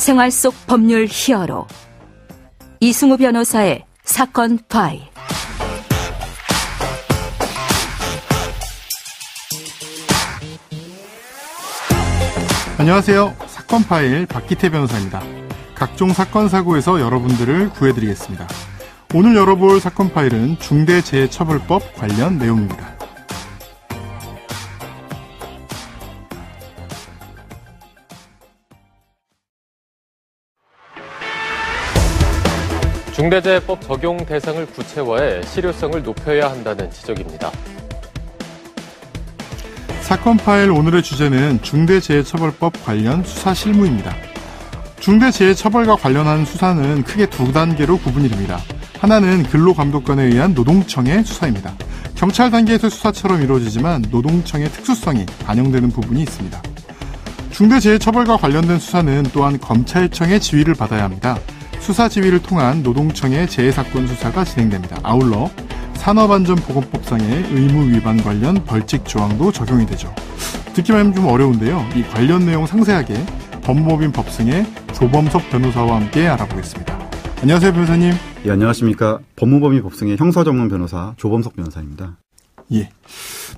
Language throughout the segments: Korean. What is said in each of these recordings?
생활 속 법률 히어로 이승우 변호사의 사건 파일. 안녕하세요. 사건 파일 박기태 변호사입니다. 각종 사건 사고에서 여러분들을 구해드리겠습니다. 오늘 열어볼 사건 파일은 중대재해처벌법 관련 내용입니다. 중대재해법 적용 대상을 구체화해 실효성을 높여야 한다는 지적입니다. 사건 파일 오늘의 주제는 중대재해처벌법 관련 수사 실무입니다. 중대재해처벌과 관련한 수사는 크게 두 단계로 구분이 됩니다. 하나는 근로감독관에 의한 노동청의 수사입니다. 경찰 단계에서 수사처럼 이루어지지만 노동청의 특수성이 반영되는 부분이 있습니다. 중대재해처벌과 관련된 수사는 또한 검찰청의 지휘를 받아야 합니다. 수사 지휘를 통한 노동청의 재해사건 수사가 진행됩니다. 아울러 산업안전보건법상의 의무 위반 관련 벌칙 조항도 적용이 되죠. 듣기만 하면 좀 어려운데요. 이 관련 내용 상세하게 법무법인 법승의 조범석 변호사와 함께 알아보겠습니다. 안녕하세요, 변호사님. 예, 안녕하십니까. 법무법인 법승의 형사전문 변호사 조범석 변호사입니다. 예,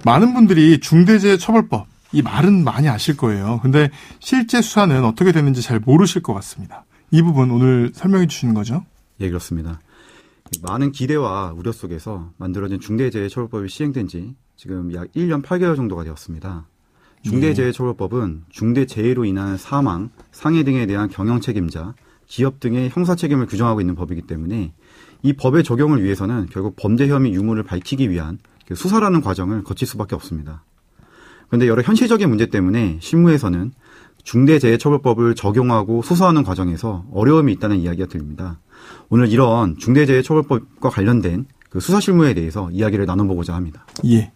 많은 분들이 중대재해처벌법 이 말은 많이 아실 거예요. 근데 실제 수사는 어떻게 되는지 잘 모르실 것 같습니다. 이 부분 오늘 설명해 주시는 거죠? 예, 그렇습니다. 많은 기대와 우려 속에서 만들어진 중대재해처벌법이 시행된 지 지금 약 1년 8개월 정도가 되었습니다. 중대재해처벌법은 중대재해로 인한 사망, 상해 등에 대한 경영책임자, 기업 등의 형사책임을 규정하고 있는 법이기 때문에 이 법의 적용을 위해서는 결국 범죄 혐의 유무를 밝히기 위한 수사라는 과정을 거칠 수밖에 없습니다. 그런데 여러 현실적인 문제 때문에 실무에서는 중대재해처벌법을 적용하고 수사하는 과정에서 어려움이 있다는 이야기가 들립니다. 오늘 이런 중대재해처벌법과 관련된 그 수사 실무에 대해서 이야기를 나눠보고자 합니다. 예.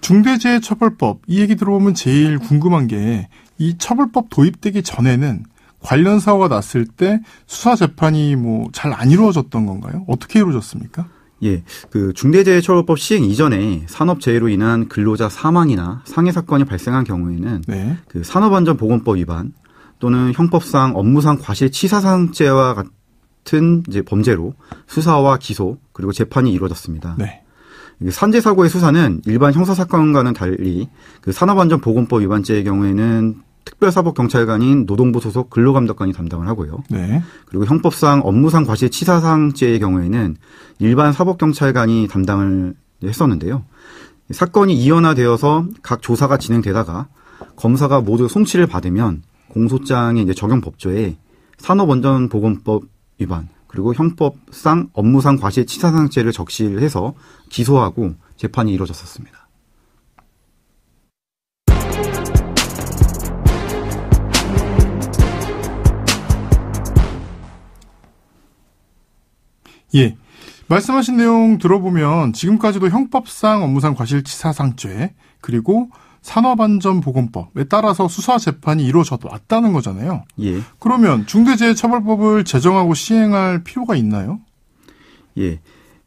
중대재해처벌법 이 얘기 들어보면 제일 궁금한 게 이 처벌법 도입되기 전에는 관련 사고가 났을 때 수사 재판이 잘 안 이루어졌던 건가요? 어떻게 이루어졌습니까? 예, 그 중대재해처벌법 시행 이전에 산업재해로 인한 근로자 사망이나 상해 사건이 발생한 경우에는 네. 그 산업안전보건법 위반 또는 형법상 업무상 과실치사상죄와 같은 이제 범죄로 수사와 기소 그리고 재판이 이루어졌습니다. 네. 산재 사고의 수사는 일반 형사 사건과는 달리 그 산업안전보건법 위반죄의 경우에는 특별사법경찰관인 노동부 소속 근로감독관이 담당을 하고요. 네. 그리고 형법상 업무상 과실치사상죄의 경우에는 일반 사법경찰관이 담당을 했었는데요. 사건이 이원화되어서 각 조사가 진행되다가 검사가 모두 송치를 받으면 공소장의 이제 적용 법조에 산업안전보건법 위반 그리고 형법상 업무상 과실치사상죄를 적시를 해서 기소하고 재판이 이루어졌었습니다. 예. 말씀하신 내용 들어보면 지금까지도 형법상 업무상 과실치사상죄 그리고 산업안전보건법에 따라서 수사 재판이 이루어져 왔다는 거잖아요. 예. 그러면 중대재해처벌법을 제정하고 시행할 필요가 있나요? 예.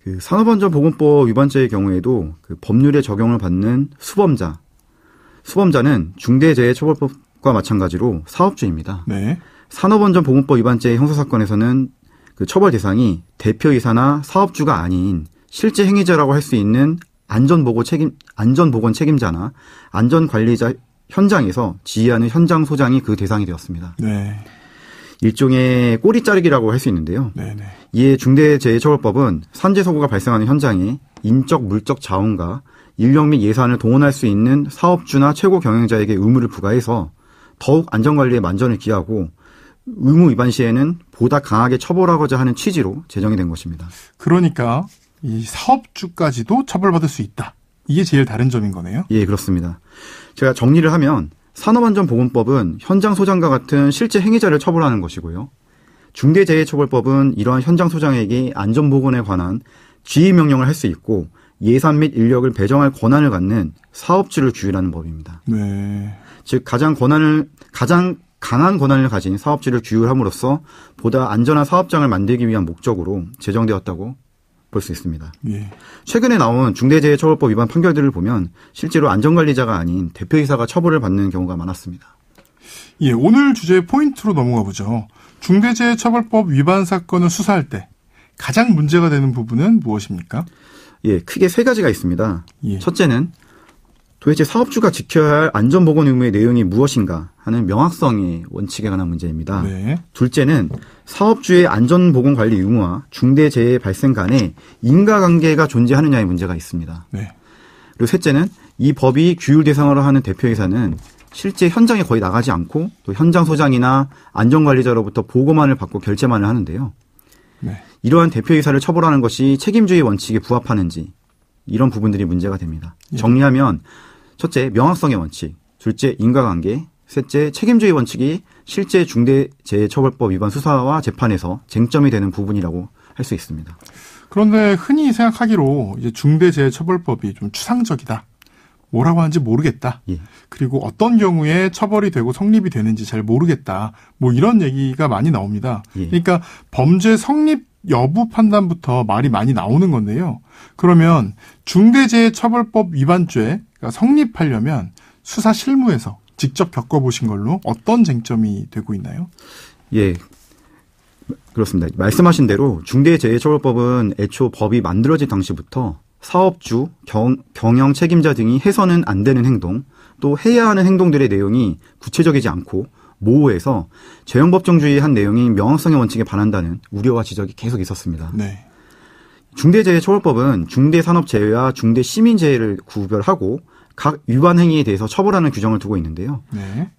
그 산업안전보건법 위반죄의 경우에도 그 법률에 적용을 받는 수범자는 중대재해처벌법과 마찬가지로 사업주입니다. 네. 산업안전보건법 위반죄의 형사사건에서는 그 처벌 대상이 대표이사나 사업주가 아닌 실제 행위자라고 할 수 있는 안전보건 책임자나 안전관리자 현장에서 지휘하는 현장 소장이 그 대상이 되었습니다. 네. 일종의 꼬리 자르기라고 할 수 있는데요. 네네. 이에 중대재해처벌법은 산재 사고가 발생하는 현장에 인적, 물적 자원과 인력 및 예산을 동원할 수 있는 사업주나 최고 경영자에게 의무를 부과해서 더욱 안전관리에 만전을 기하고 의무 위반 시에는 보다 강하게 처벌하고자 하는 취지로 제정이 된 것입니다. 그러니까 이 사업주까지도 처벌받을 수 있다. 이게 제일 다른 점인 거네요. 예, 그렇습니다. 제가 정리를 하면 산업안전보건법은 현장 소장과 같은 실제 행위자를 처벌하는 것이고요. 중대재해처벌법은 이러한 현장 소장에게 안전보건에 관한 지휘 명령을 할 수 있고 예산 및 인력을 배정할 권한을 갖는 사업주를 규율하는 법입니다. 네. 즉 가장 강한 권한을 가진 사업주를 규율함으로써 보다 안전한 사업장을 만들기 위한 목적으로 제정되었다고 볼 수 있습니다. 예. 최근에 나온 중대재해처벌법 위반 판결들을 보면 실제로 안전관리자가 아닌 대표이사가 처벌을 받는 경우가 많았습니다. 예, 오늘 주제의 포인트로 넘어가 보죠. 중대재해처벌법 위반 사건을 수사할 때 가장 문제가 되는 부분은 무엇입니까? 예, 크게 세 가지가 있습니다. 예. 첫째는 도대체 사업주가 지켜야 할 안전보건 의무의 내용이 무엇인가 하는 명확성의 원칙에 관한 문제입니다. 네. 둘째는 사업주의 안전보건관리 의무와 중대재해 발생 간에 인과관계가 존재하느냐의 문제가 있습니다. 네. 그리고 셋째는 이 법이 규율 대상으로 하는 대표이사는 실제 현장에 거의 나가지 않고 또 현장 소장이나 안전관리자로부터 보고만을 받고 결재만을 하는데요. 네. 이러한 대표이사를 처벌하는 것이 책임주의 원칙에 부합하는지 이런 부분들이 문제가 됩니다. 예. 정리하면 첫째, 명확성의 원칙. 둘째, 인과관계. 셋째, 책임주의 원칙이 실제 중대재해처벌법 위반 수사와 재판에서 쟁점이 되는 부분이라고 할 수 있습니다. 그런데 흔히 생각하기로 이제 중대재해처벌법이 좀 추상적이다. 뭐라고 하는지 모르겠다. 예. 그리고 어떤 경우에 처벌이 되고 성립이 되는지 잘 모르겠다. 뭐 이런 얘기가 많이 나옵니다. 예. 그러니까 범죄 성립 여부 판단부터 말이 많이 나오는 건데요. 그러면 중대재해처벌법 위반죄가 성립하려면 수사 실무에서 직접 겪어보신 걸로 어떤 쟁점이 되고 있나요? 예, 그렇습니다. 말씀하신 대로 중대재해처벌법은 애초 법이 만들어진 당시부터 사업주, 경영 책임자 등이 해서는 안 되는 행동, 또 해야 하는 행동들의 내용이 구체적이지 않고 모호해서 재형법정주의의 한 내용인 명확성의 원칙에 반한다는 우려와 지적이 계속 있었습니다. 네. 중대재해처벌법은 중대산업재해와 중대시민재해를 구별하고 각 위반 행위에 대해서 처벌하는 규정을 두고 있는데요. 네.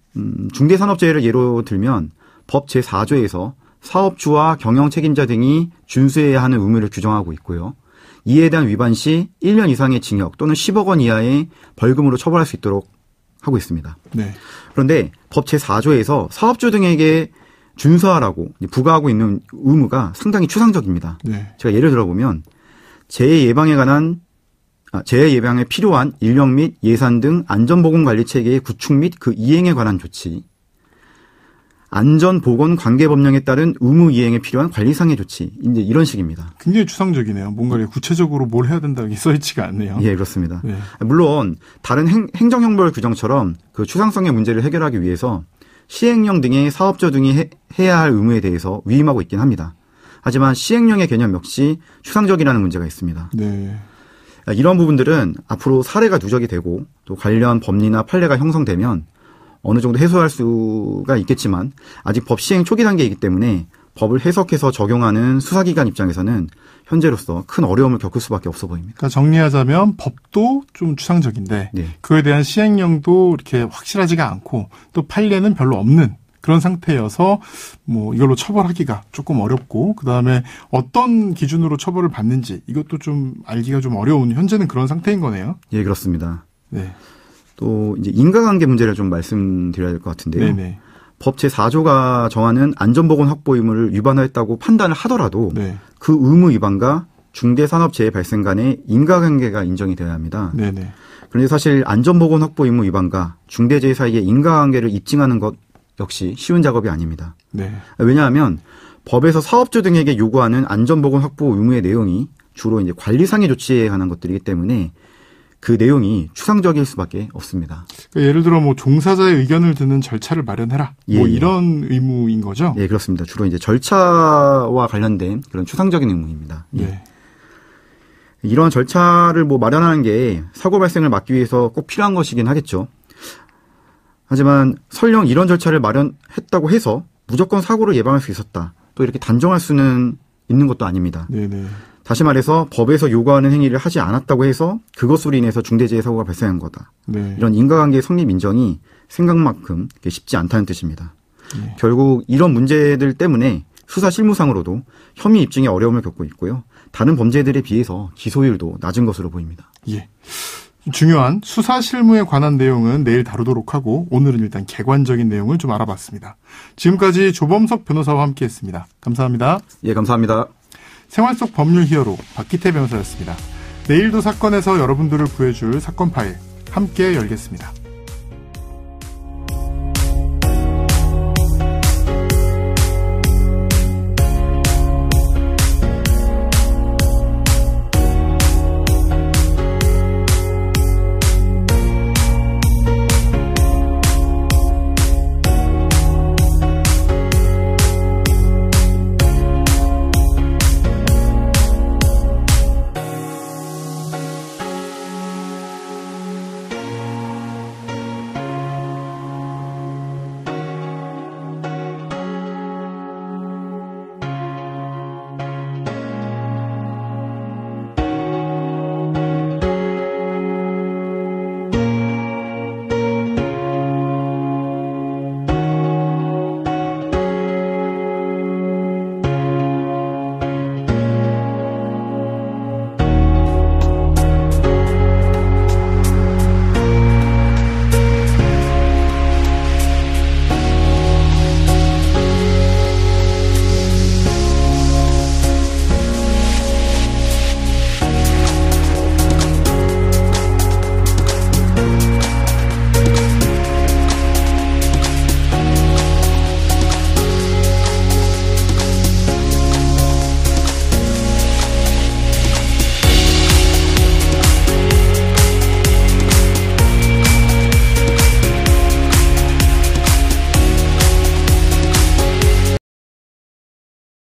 중대산업재해를 예로 들면 법 제4조에서 사업주와 경영 책임자 등이 준수해야 하는 의무를 규정하고 있고요. 이에 대한 위반 시 1년 이상의 징역 또는 10억 원 이하의 벌금으로 처벌할 수 있도록 하고 있습니다. 네. 그런데 법 제4조에서 사업주 등에게 준수하라고 부과하고 있는 의무가 상당히 추상적입니다. 네. 제가 예를 들어보면 재해 예방에 필요한 인력 및 예산 등 안전보건관리 체계의 구축 및 그 이행에 관한 조치, 안전보건관계법령에 따른 의무 이행에 필요한 관리상의 조치, 이제 이런 식입니다. 굉장히 추상적이네요. 뭔가 구체적으로 뭘 해야 된다고 써있지가 않네요. 예, 그렇습니다. 네. 물론 다른 행정형벌 규정처럼 그 추상성의 문제를 해결하기 위해서 시행령 등의 사업자 등이 해야 할 의무에 대해서 위임하고 있긴 합니다. 하지만 시행령의 개념 역시 추상적이라는 문제가 있습니다. 네. 이런 부분들은 앞으로 사례가 누적이 되고 또 관련 법리나 판례가 형성되면 어느 정도 해소할 수가 있겠지만 아직 법 시행 초기 단계이기 때문에 법을 해석해서 적용하는 수사기관 입장에서는 현재로서 큰 어려움을 겪을 수밖에 없어 보입니다. 그러니까 정리하자면 법도 좀 추상적인데 네. 그에 대한 시행령도 이렇게 확실하지가 않고 또 판례는 별로 없는 그런 상태여서 뭐 이걸로 처벌하기가 조금 어렵고 그다음에 어떤 기준으로 처벌을 받는지 이것도 좀 알기가 좀 어려운 현재는 그런 상태인 거네요. 예, 그렇습니다. 네. 또 이제 인과관계 문제를 좀 말씀드려야 될 것 같은데요. 네네. 법 제4조가 정하는 안전보건 확보 의무를 위반했다고 판단을 하더라도 네. 그 의무 위반과 중대산업재해 발생 간의 인과관계가 인정이 되어야 합니다. 네네. 그런데 사실 안전보건 확보 의무 위반과 중대재해 사이의 인과관계를 입증하는 것 역시 쉬운 작업이 아닙니다. 네. 왜냐하면 법에서 사업주 등에게 요구하는 안전보건 확보 의무의 내용이 주로 이제 관리상의 조치에 관한 것들이기 때문에 그 내용이 추상적일 수밖에 없습니다. 그러니까 예를 들어 뭐 종사자의 의견을 듣는 절차를 마련해라. 예, 뭐 예. 이런 의무인 거죠? 예, 그렇습니다. 주로 이제 절차와 관련된 그런 추상적인 의무입니다. 예. 네. 이런 절차를 뭐 마련하는 게 사고 발생을 막기 위해서 꼭 필요한 것이긴 하겠죠. 하지만 설령 이런 절차를 마련했다고 해서 무조건 사고를 예방할 수 있었다. 또 이렇게 단정할 수는 있는 것도 아닙니다. 네네. 다시 말해서 법에서 요구하는 행위를 하지 않았다고 해서 그것으로 인해서 중대재해 사고가 발생한 거다. 네. 이런 인과관계 성립 인정이 생각만큼 쉽지 않다는 뜻입니다. 네. 결국 이런 문제들 때문에 수사 실무상으로도 혐의 입증에 어려움을 겪고 있고요. 다른 범죄들에 비해서 기소율도 낮은 것으로 보입니다. 예. 중요한 수사 실무에 관한 내용은 내일 다루도록 하고 오늘은 일단 객관적인 내용을 좀 알아봤습니다. 지금까지 조범석 변호사와 함께했습니다. 감사합니다. 예, 감사합니다. 생활 속 법률 히어로 박기태 변호사였습니다. 내일도 사건에서 여러분들을 구해줄 사건 파일 함께 열겠습니다.